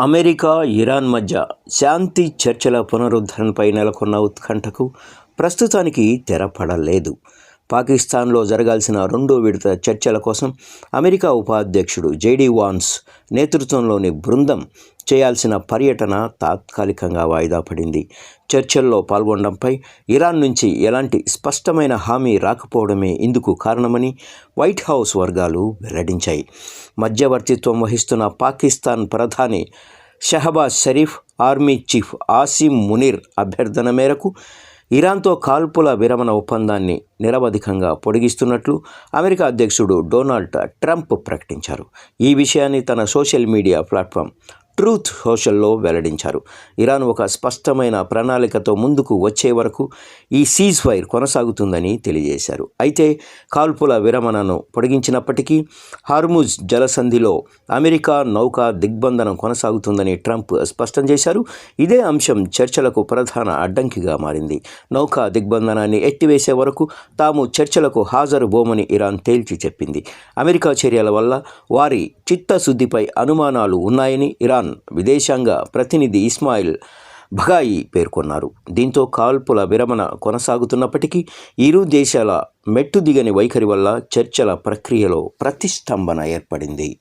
America, Iran మధ్య శాంతి చర్చల పునరుద్ధరణపై నెలకొన్న ఉత్కంఠకు ప్రస్తుతానికి తెరపడలేదు. పాకిస్తాన్లో జరగాల్సిన రెండో విడత చర్చల కోసం అమెరికా ఉపాధ్యక్షుడు జేడీ వాన్స్ నేతృత్వంలోని బృందం చేయాల్సిన పర్యటన తాత్కాలికంగా వాయిదా పడింది. చర్చల్లో పాల్గొనడంపై ఇరాన్ నుంచి ఎలాంటి స్పష్టమైన హామీ రాకపోవడమే ఇందుకు కారణమని వైట్ హౌస్ వర్గాలు వెల్లడించాయి. మధ్యవర్తిత్వం వహిస్తున్న పాకిస్తాన్ ప్రధాని షహబాజ్ షరీఫ్, ఆర్మీ చీఫ్ ఆసిమ్ మునీర్ అభ్యర్థన మేరకు ఇరాన్తో కాల్పుల విరమణ ఒప్పందాన్ని నిరవధికంగా పొడిగిస్తున్నట్లు అమెరికా అధ్యక్షుడు డొనాల్డ్ ట్రంప్ ప్రకటించారు. ఈ విషయాన్ని తన సోషల్ మీడియా ప్లాట్ఫామ్ ట్రూత్ సోషల్లో వెల్లడించారు. ఇరాన్ ఒక స్పష్టమైన ప్రణాళికతో ముందుకు వచ్చే వరకు ఈ సీజ్ ఫైర్ కొనసాగుతుందని తెలియజేశారు. అయితే కాల్పుల విరమణను పొడిగించినప్పటికీ హార్ముజ్ జలసంధిలో అమెరికా నౌకా దిగ్బంధనం కొనసాగుతుందని ట్రంప్ స్పష్టం చేశారు. ఇదే అంశం చర్చలకు ప్రధాన అడ్డంకిగా మారింది. నౌకా దిగ్బంధనాన్ని ఎత్తివేసే వరకు తాము చర్చలకు హాజరు బోమని ఇరాన్ తేల్చి చెప్పింది. అమెరికా చర్యల వల్ల వారి చిత్తశుద్ధిపై అనుమానాలు ఉన్నాయని ఇరాన్ విదేశాంగ ప్రతినిధి ఇస్మాయిల్ బఘాయి పేర్కొన్నారు. దీంతో కాల్పుల విరమణ కొనసాగుతున్నప్పటికీ ఇరు దేశాల మెట్టుదిగని వైఖరి వల్ల చర్చల ప్రక్రియలో ప్రతిష్టంభన ఏర్పడింది.